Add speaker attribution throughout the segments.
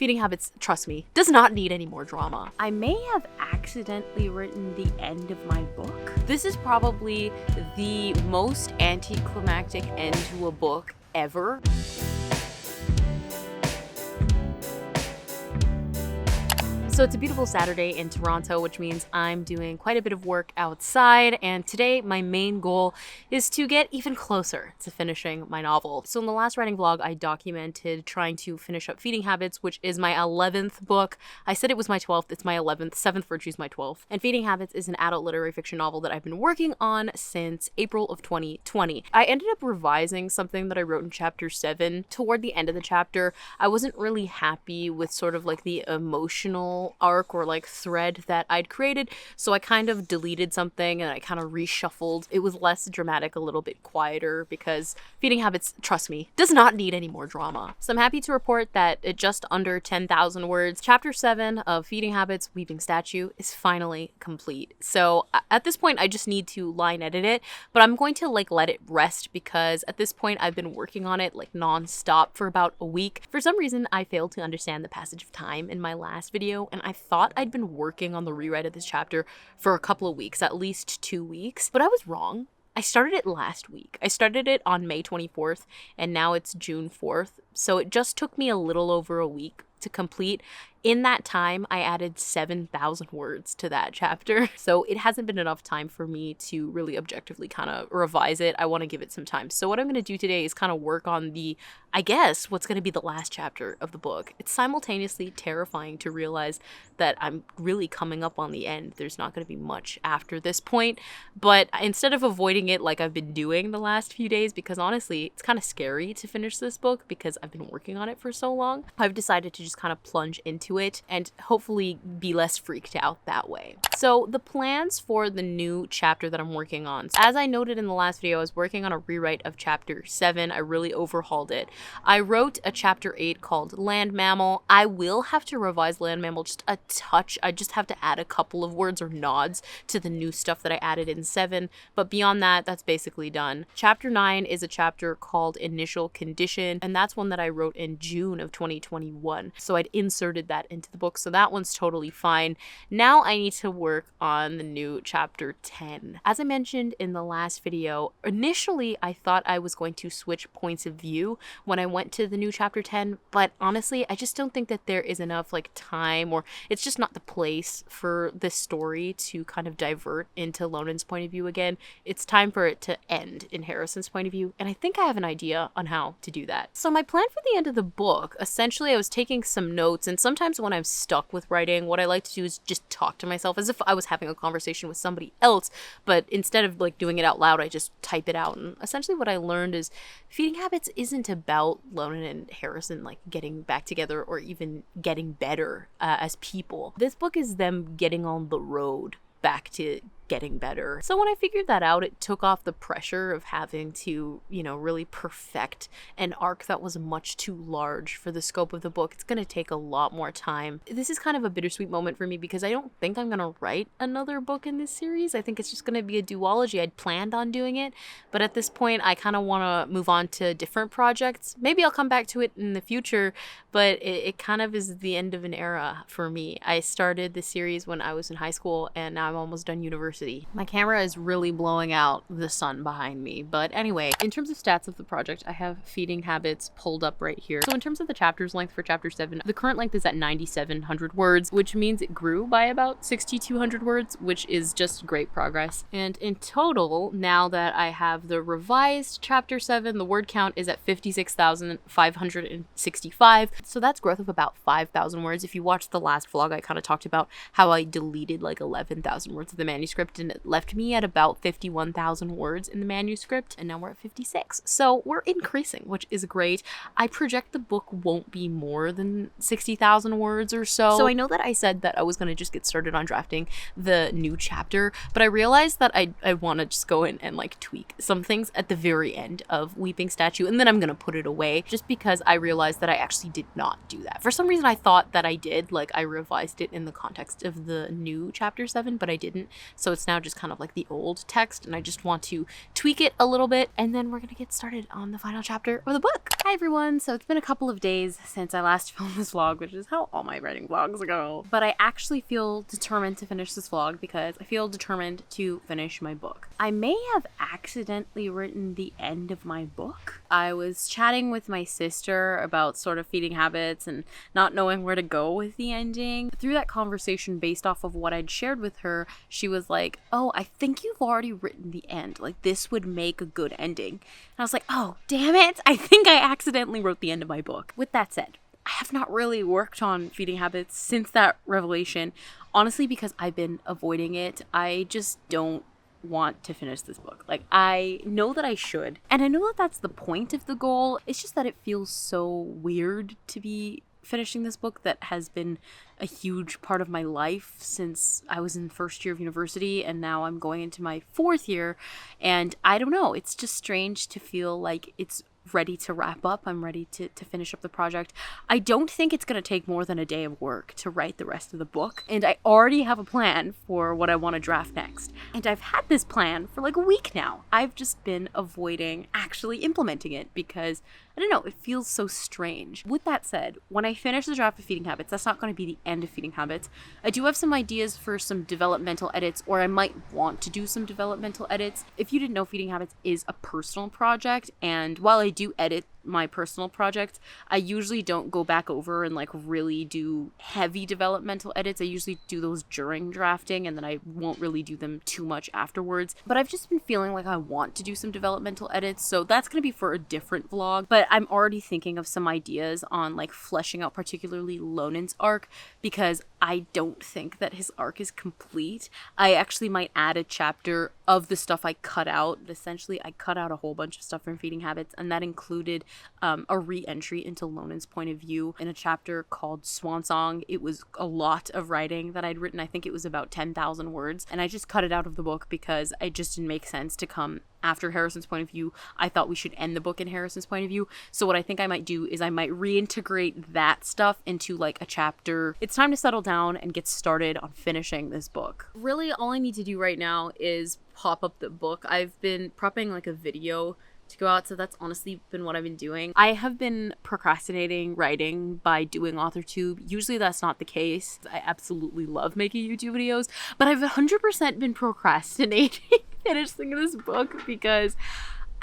Speaker 1: Feeding Habits, trust me, does not need any more drama.
Speaker 2: I may have accidentally written the end of my book.
Speaker 1: This is probably the most anticlimactic end to a book ever. So it's a beautiful Saturday in Toronto, which means I'm doing quite a bit of work outside, and today my main goal is to get even closer to finishing my novel. So in the last writing vlog, I documented trying to finish up Feeding Habits, which is my 11th book. I said it was my 12th, it's my 11th, 7th Virtue is my 12th. And Feeding Habits is an adult literary fiction novel that I've been working on since April of 2020. I ended up revising something that I wrote in chapter 7. Toward the end of the chapter, I wasn't really happy with sort of like the emotional arc or like thread that I'd created, so I kind of deleted something and I kind of reshuffled. It was less dramatic, a little bit quieter, because Feeding Habits, trust me, does not need any more drama. So I'm happy to report that at just under 10,000 words, chapter 7 of Feeding Habits, Weeping Statue is finally complete. So at this point I just need to line edit it, but I'm going to like let it rest because at this point I've been working on it like non-stop for about a week. For some reason I failed to understand the passage of time in my last video, and I thought I'd been working on the rewrite of this chapter for a couple of weeks, at least 2 weeks, but I was wrong. I started it last week. I started it on May 24th, and now it's June 4th, so it just took me a little over a week to complete. In that time, I added 7,000 words to that chapter. So it hasn't been enough time for me to really objectively kind of revise it. I want to give it some time. So what I'm going to do today is kind of work on the, I guess, what's going to be the last chapter of the book. It's simultaneously terrifying to realize that I'm really coming up on the end. There's not going to be much after this point. But instead of avoiding it like I've been doing the last few days, because honestly, it's kind of scary to finish this book because I've been working on it for so long, I've decided to just kind of plunge into it and hopefully be less freaked out that way. So the plans for the new chapter that I'm working on. As I noted in the last video, I was working on a rewrite of chapter 7. I really overhauled it. I wrote a chapter 8 called Land Mammal. I will have to revise Land Mammal just a touch. I just have to add a couple of words or nods to the new stuff that I added in 7. But beyond that, that's basically done. Chapter 9 is a chapter called Initial Condition, and that's one that I wrote in June of 2021. So I'd inserted that into the book, so that one's totally fine. Now I need to work on the new chapter 10. As I mentioned in the last video, initially I thought I was going to switch points of view when I went to the new chapter 10, but honestly I just don't think that there is enough like time, or it's just not the place for this story to kind of divert into Lonan's point of view again. It's time for it to end in Harrison's point of view, and I think I have an idea on how to do that. So my plan for the end of the book, essentially I was taking some notes, and sometimes when I'm stuck with writing, what I like to do is just talk to myself as if I was having a conversation with somebody else, but instead of like doing it out loud, I just type it out. And essentially what I learned is Feeding Habits isn't about Lonan and Harrison like getting back together or even getting better as people. This book is them getting on the road back to getting better. So when I figured that out, it took off the pressure of having to, you know, really perfect an arc that was much too large for the scope of the book. It's going to take a lot more time. This is kind of a bittersweet moment for me because I don't think I'm going to write another book in this series. I think it's just going to be a duology. I'd planned on doing it, but at this point I kind of want to move on to different projects. Maybe I'll come back to it in the future, but it kind of is the end of an era for me. I started the series when I was in high school, and now I'm almost done university. My camera is really blowing out the sun behind me, but anyway, in terms of stats of the project, I have Feeding Habits pulled up right here. So in terms of the chapter's length for chapter 7, the current length is at 9,700 words, which means it grew by about 6,200 words, which is just great progress. And in total, now that I have the revised chapter 7, the word count is at 56,565. So that's growth of about 5,000 words. If you watched the last vlog, I kind of talked about how I deleted like 11,000 words of the manuscript, and it left me at about 51,000 words in the manuscript, and now we're at 56. So we're increasing, which is great. I project the book won't be more than 60,000 words or so. So I know that I said that I was going to just get started on drafting the new chapter, but I realized that I want to just go in and like tweak some things at the very end of Weeping Statue, and then I'm going to put it away, just because I realized that I actually did not do that. For some reason I thought that I did, like I revised it in the context of the new chapter 7, but I didn't. So so it's now just kind of like the old text, and I just want to tweak it a little bit, and then we're gonna get started on the final chapter of the book. Hi everyone, so it's been a couple of days since I last filmed this vlog, which is how all my writing vlogs go. But I actually feel determined to finish this vlog because I feel determined to finish my book. I may have accidentally written the end of my book. I was chatting with my sister about sort of feeding habits and not knowing where to go with the ending. Through that conversation, based off of what I'd shared with her, she was like, oh, I think you've already written the end. Like, this would make a good ending. And I was like, oh, damn it. I think I accidentally wrote the end of my book. With that said, I have not really worked on feeding habits since that revelation, honestly, because I've been avoiding it. I just don't want to finish this book. Like, I know that I should, and I know that that's the point of the goal. It's just that it feels so weird to be finishing this book that has been a huge part of my life since I was in first year of university, and now I'm going into my fourth year, and I don't know, it's just strange to feel like it's ready to wrap up. I'm ready to finish up the project. I don't think it's going to take more than a day of work to write the rest of the book, and I already have a plan for what I want to draft next. And I've had this plan for like a week now. I've just been avoiding actually implementing it because, I don't know, it feels so strange. With that said, when I finish the draft of Feeding Habits, that's not going to be the end of Feeding Habits. I do have some ideas for some developmental edits, or I might want to do some developmental edits. If you didn't know, Feeding Habits is a personal project, and while I do edit my personal projects, I usually don't go back over and like really do heavy developmental edits. I usually do those during drafting, and then I won't really do them too much afterwards. But I've just been feeling like I want to do some developmental edits, so that's going to be for a different vlog. But I'm already thinking of some ideas on like fleshing out particularly Lonan's arc, because I don't think that his arc is complete. I actually might add a chapter of the stuff I cut out. Essentially, I cut out a whole bunch of stuff from Feeding Habits, and that included a re-entry into Lonan's point of view in a chapter called Swan Song. It was a lot of writing that I'd written. I think it was about 10,000 words, and I just cut it out of the book because it just didn't make sense to come after Harrison's point of view. I thought we should end the book in Harrison's point of view. So what I think I might do is I might reintegrate that stuff into like a chapter. It's time to settle down and get started on finishing this book. Really, all I need to do right now is pop up the book. I've been prepping like a video to go out, so that's honestly been what I've been doing. I have been procrastinating writing by doing AuthorTube. Usually that's not the case. I absolutely love making YouTube videos, but I've 100% been procrastinating finishing this book because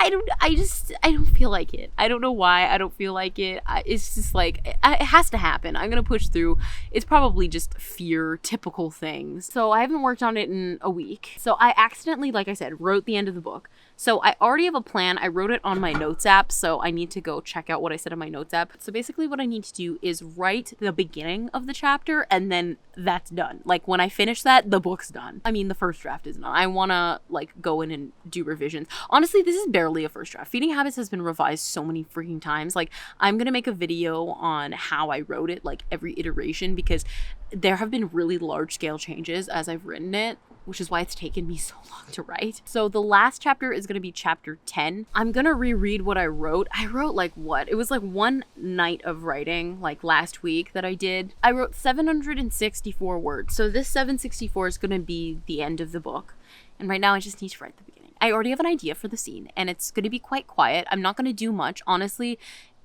Speaker 1: I don't feel like it. I don't know why I don't feel like it. It's just like, it has to happen. I'm going to push through. It's probably just fear, typical things. So I haven't worked on it in a week. So I accidentally, like I said, wrote the end of the book. So I already have a plan. I wrote it on my notes app, so I need to go check out what I said in my notes app. So basically what I need to do is write the beginning of the chapter, and then that's done. Like, when I finish that, the book's done. I mean, the first draft is done. I want to like go in and do revisions. Honestly, this is barely a first draft. Feeding Habits has been revised so many freaking times. Like, I'm gonna make a video on how I wrote it, like every iteration, because there have been really large scale changes as I've written it, which is why it's taken me so long to write. So the last chapter is going to be chapter 10. I'm going to reread what I wrote. I wrote like what? It was like one night of writing, like last week that I did. I wrote 764 words. So this 764 is going to be the end of the book. And right now I just need to write the beginning. I already have an idea for the scene, and it's going to be quite quiet. I'm not going to do much. Honestly,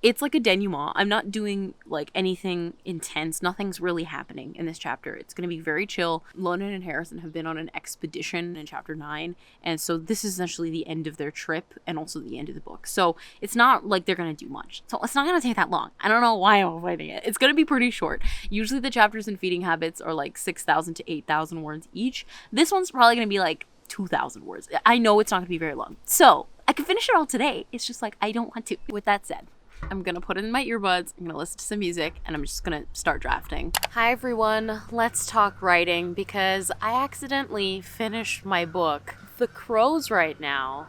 Speaker 1: it's like a denouement. I'm not doing like anything intense. Nothing's really happening in this chapter. It's going to be very chill. Lonan and Harrison have been on an expedition in chapter 9. And so this is essentially the end of their trip and also the end of the book. So it's not like they're going to do much. So it's not going to take that long. I don't know why I'm avoiding it. It's going to be pretty short. Usually the chapters in Feeding Habits are like 6,000 to 8,000 words each. This one's probably going to be like 2,000 words. I know it's not going to be very long. So I could finish it all today. It's just like, I don't want to. With that said, I'm gonna put in my earbuds, I'm gonna listen to some music, and I'm just gonna start drafting. Hi everyone, let's talk writing, because I accidentally finished my book, The Crows, right now.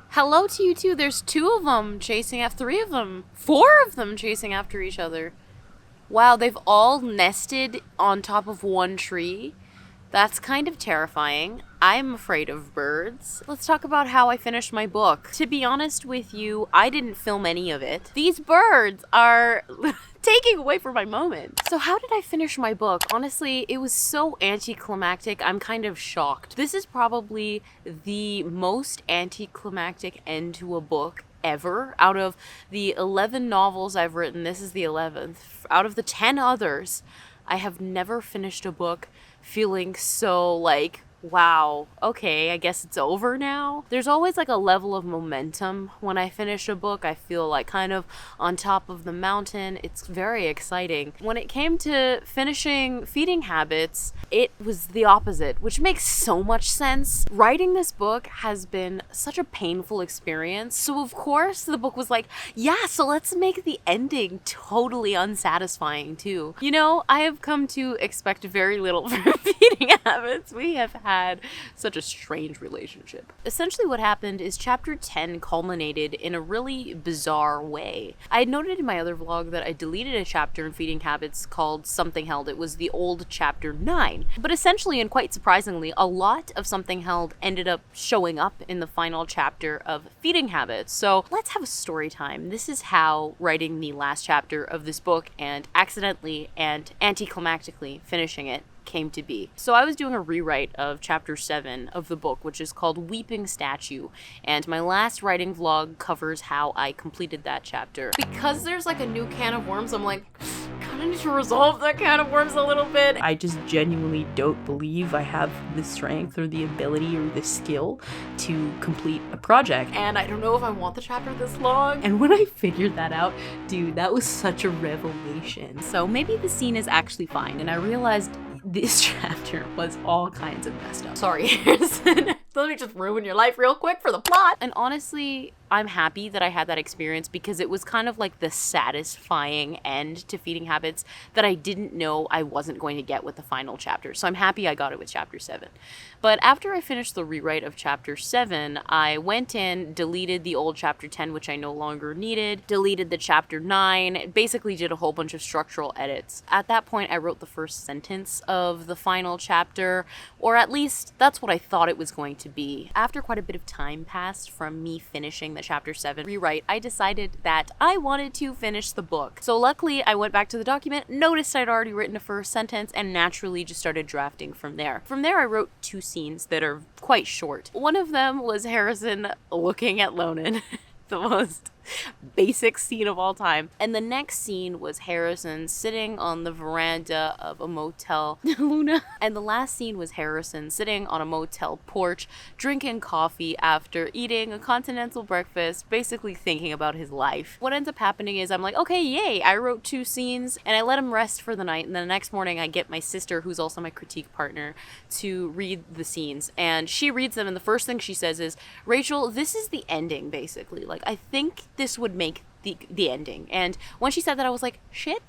Speaker 1: Hello to you too. There's 2 of them chasing after 3 of them. 4 of them chasing after each other. Wow, they've all nested on top of one tree. That's kind of terrifying. I'm afraid of birds. Let's talk about how I finished my book. To be honest with you, I didn't film any of it. These birds are taking away from my moment. So how did I finish my book? Honestly, it was so anticlimactic, I'm kind of shocked. This is probably the most anticlimactic end to a book ever. Out of the 11 novels I've written, this is the 11th. Out of the 10 others, I have never finished a book feeling so like, wow, okay, I guess it's over now. There's always like a level of momentum when I finish a book. I feel like kind of on top of the mountain. It's very exciting. When it came to finishing Feeding Habits, it was the opposite, which makes so much sense. Writing this book has been such a painful experience. So of course the book was like, yeah, so let's make the ending totally unsatisfying too. You know, I have come to expect very little from Feeding Habits. We have had such a strange relationship. Essentially what happened is chapter 10 culminated in a really bizarre way. I had noted in my other vlog that I deleted a chapter in Feeding Habits called Something Held. It was the old chapter 9. But essentially, and quite surprisingly, a lot of Something Held ended up showing up in the final chapter of Feeding Habits. So let's have a story time. This is how writing the last chapter of this book and accidentally and anticlimactically finishing it came to be. So I was doing a rewrite of chapter 7 of the book, which is called Weeping Statue, and my last writing vlog covers how I completed that chapter. Because there's like a new can of worms, I'm like, kinda need to resolve that can of worms a little bit.
Speaker 2: I just genuinely don't believe I have the strength or the ability or the skill to complete a project.
Speaker 1: And I don't know if I want the chapter this long.
Speaker 2: And when I figured that out, dude, that was such a revelation.
Speaker 1: So maybe the scene is actually fine, and I realized this chapter was all kinds of messed up. Sorry, Harrison. Let me just ruin your life real quick for the plot. And honestly, I'm happy that I had that experience because it was kind of like the satisfying end to Feeding Habits that I didn't know I wasn't going to get with the final chapter. So I'm happy I got it with chapter 7. But after I finished the rewrite of chapter 7, I went in, deleted the old chapter 10, which I no longer needed, deleted the chapter 9, basically did a whole bunch of structural edits. At that point, I wrote the first sentence of the final chapter, or at least that's what I thought it was going to be. After quite a bit of time passed from me finishing the chapter 7 rewrite, I decided that I wanted to finish the book. So luckily, I went back to the document, noticed I'd already written a first sentence, and naturally just started drafting from there. From there, I wrote 2 scenes that are quite short. One of them was Harrison looking at Lonan, the most basic scene of all time. And the next scene was Harrison sitting on the veranda of a motel. Luna. And the last scene was Harrison sitting on a motel porch, drinking coffee after eating a continental breakfast, basically thinking about his life. What ends up happening is I'm like, okay, yay, I wrote 2 scenes, and I let him rest for the night, and then the next morning I get my sister, who's also my critique partner, to read the scenes, and she reads them, and the first thing she says is, Rachel, this is the ending, basically. Like, I think this would make the ending. And when she said that, I was like, shit.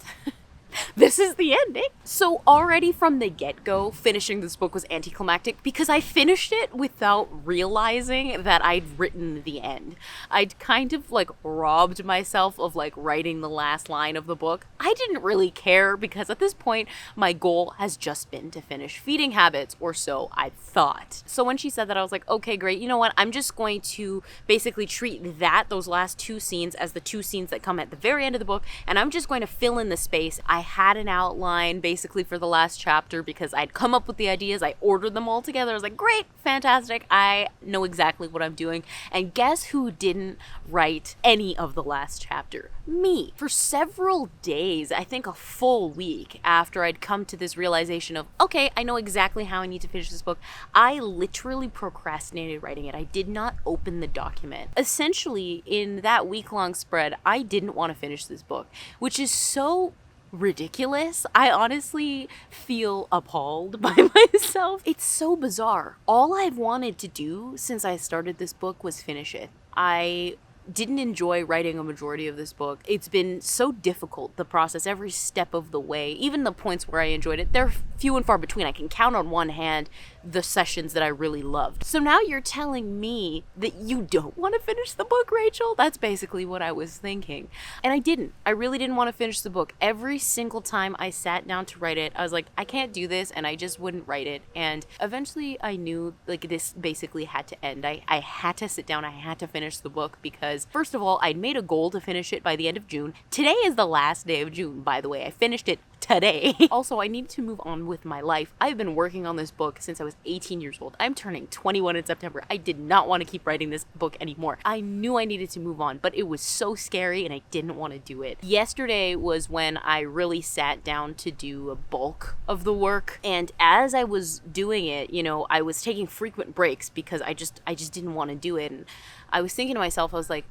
Speaker 1: This is the ending. So already from the get-go, finishing this book was anticlimactic because I finished it without realizing that I'd written the end. I'd kind of like robbed myself of like writing the last line of the book. I didn't really care because at this point, my goal has just been to finish Feeding Habits, or so I thought. So when she said that, I was like, okay, great. You know what? I'm just going to basically treat those last 2 scenes as the 2 scenes that come at the very end of the book, and I'm just going to fill in the space. I had an outline basically for the last chapter because I'd come up with the ideas. I ordered them all together. I was like, great, fantastic. I know exactly what I'm doing. And guess who didn't write any of the last chapter? Me. For several days, I think a full week after I'd come to this realization of, okay, I know exactly how I need to finish this book, I literally procrastinated writing it. I did not open the document. Essentially, in that week-long spread, I didn't want to finish this book, which is so ridiculous. I honestly feel appalled by myself. It's so bizarre. All I've wanted to do since I started this book was finish it. I didn't enjoy writing a majority of this book. It's been so difficult, the process, every step of the way. Even the points where I enjoyed it, they're few and far between. I can count on one hand the sessions that I really loved. So now you're telling me that you don't want to finish the book, Rachel? That's basically what I was thinking. And I didn't. I really didn't want to finish the book. Every single time I sat down to write it, I was like, I can't do this, and I just wouldn't write it. And eventually I knew like this basically had to end. I had to sit down, I had to finish the book because first of all, I'd made a goal to finish it by the end of June. Today is the last day of June, by the way. I finished it today. Also, I needed to move on with my life. I've been working on this book since I was 18 years old. I'm turning 21 in September. I did not want to keep writing this book anymore. I knew I needed to move on, but it was so scary and I didn't want to do it. Yesterday was when I really sat down to do a bulk of the work. And as I was doing it, you know, I was taking frequent breaks because I just didn't want to do it. And I was thinking to myself, I was like,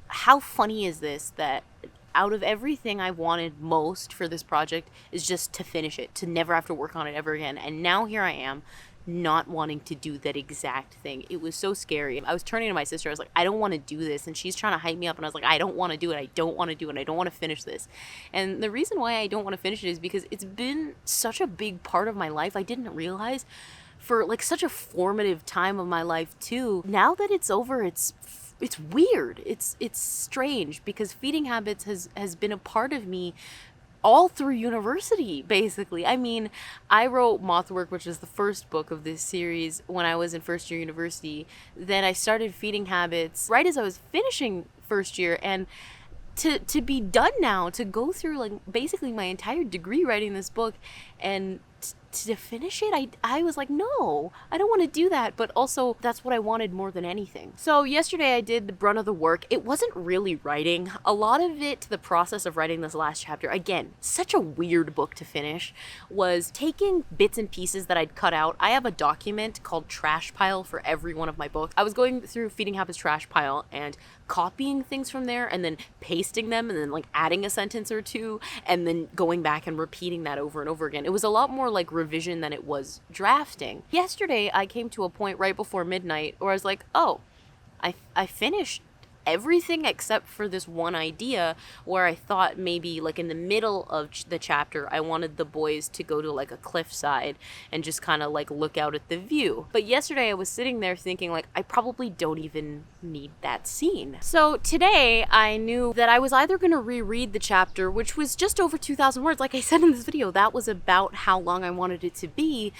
Speaker 1: how funny is this that out of everything I wanted most for this project is just to finish it, to never have to work on it ever again. And now here I am, not wanting to do that exact thing. It was so scary. I was turning to my sister. I was like, I don't want to do this. And she's trying to hype me up. And I was like, I don't want to do it. I don't want to do it. I don't want to finish this. And the reason why I don't want to finish it is because it's been such a big part of my life. I didn't realize for like such a formative time of my life too. Now that it's over, it's weird. It's strange because feeding habits has been a part of me all through university, basically. I mean, I wrote Mothwork, which is the first book of this series, when I was in first year university. Then I started Feeding Habits right as I was finishing first year, and to be done now, to go through like basically my entire degree writing this book and to finish it, I was like, no, I don't want to do that. But also that's what I wanted more than anything. So yesterday I did the brunt of the work. It wasn't really writing. A lot of it, the process of writing this last chapter, again, such a weird book to finish, was taking bits and pieces that I'd cut out. I have a document called Trash Pile for every one of my books. I was going through Feeding Habits Trash Pile and copying things from there and then pasting them and then like adding a sentence or two and then going back and repeating that over and over again. It was a lot more like revision than it was drafting. Yesterday, I came to a point right before midnight where I was like, oh, I finished everything except for this one idea where I thought maybe like in the middle of the chapter I wanted the boys to go to like a cliffside and just kind of like look out at the view. But yesterday I was sitting there thinking like I probably don't even need that scene. So today I knew that I was either going to reread the chapter, which was just over 2,000 words. Like I said in this video, that was about how long I wanted it to be.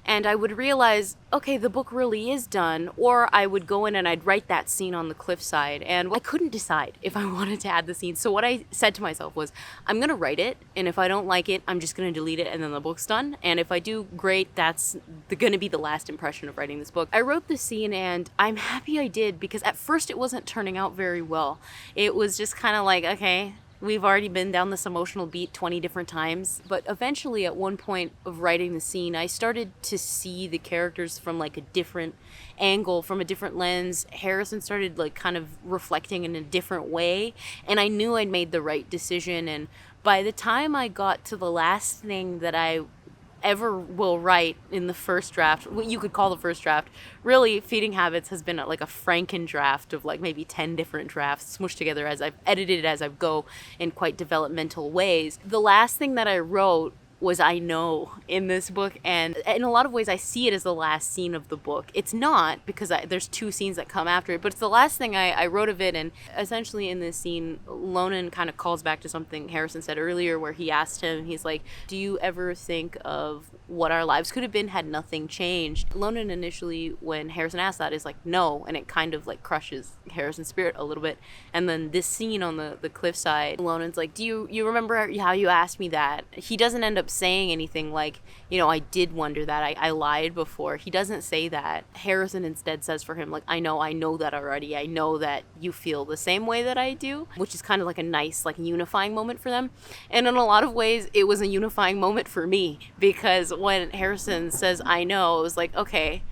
Speaker 1: And I would realize, okay, the book really is done. Or I would go in and I'd write that scene on the cliffside. And I couldn't decide if I wanted to add the scene. So what I said to myself was, I'm going to write it. And if I don't like it, I'm just going to delete it and then the book's done. And if I do, great, that's going to be the last impression of writing this book. I wrote the scene and I'm happy I did because at first it wasn't turning out very well. It was just kind of like, okay, we've already been down this emotional beat 20 different times. But eventually at one point of writing the scene, I started to see the characters from like a different angle, from a different lens. Harrison started like kind of reflecting in a different way. And I knew I'd made the right decision. And by the time I got to the last thing that I ever will write in the first draft, what you could call the first draft, really Feeding Habits has been like a Franken draft of like maybe 10 different drafts smushed together as I've edited it as I go in quite developmental ways. The last thing that I wrote was I know in this book, and in a lot of ways I see it as the last scene of the book. It's not, because there's two scenes that come after it, but it's the last thing I wrote of it. And essentially in this scene, Lonan kind of calls back to something Harrison said earlier where he asked him, he's like, do you ever think of what our lives could have been had nothing changed? Lonan initially, when Harrison asked that, is like, no, and it kind of like crushes Harrison's spirit a little bit. And then this scene on the cliffside, Lonan's like, do you remember how you asked me that? He doesn't end up saying anything like, you know, I did wonder that, I lied before. He doesn't say that. Harrison instead says for him, like, I know that already. I know that you feel the same way that I do, which is kind of like a nice, like, unifying moment for them. And in a lot of ways, it was a unifying moment for me, because when Harrison says, I know, it was like, okay,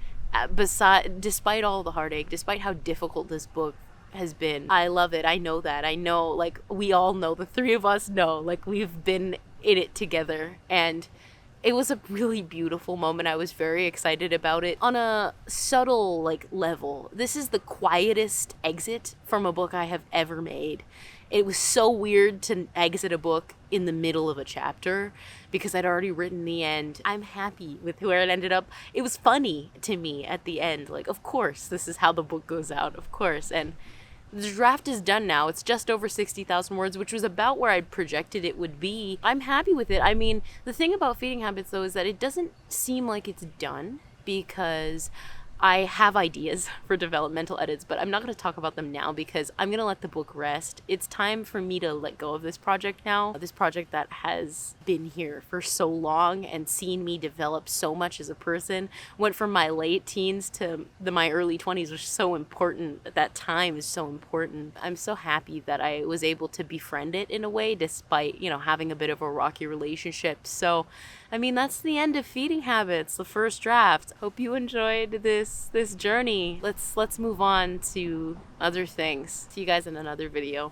Speaker 1: despite all the heartache, despite how difficult this book has been, I love it. I know that. I know, like, we all know, the three of us know, like, we've been in it together. And it was a really beautiful moment. I was very excited about it. On a subtle, like, level, this is the quietest exit from a book I have ever made. It was so weird to exit a book in the middle of a chapter because I'd already written the end. I'm happy with where it ended up. It was funny to me at the end. Like, of course, this is how the book goes out, of course. And the draft is done now. It's just over 60,000 words, which was about where I projected it would be. I'm happy with it. I mean, the thing about Feeding Habits, though, is that it doesn't seem like it's done, because I have ideas for developmental edits, but I'm not going to talk about them now because I'm going to let the book rest. It's time for me to let go of this project now. This project that has been here for so long and seen me develop so much as a person. Went from my late teens to my early 20s, which is so important. That time is so important. I'm so happy that I was able to befriend it in a way, despite, you know, having a bit of a rocky relationship. So, I mean, that's the end of Feeding Habits, the first draft. Hope you enjoyed this journey. Let's move on to other things. See you guys in another video.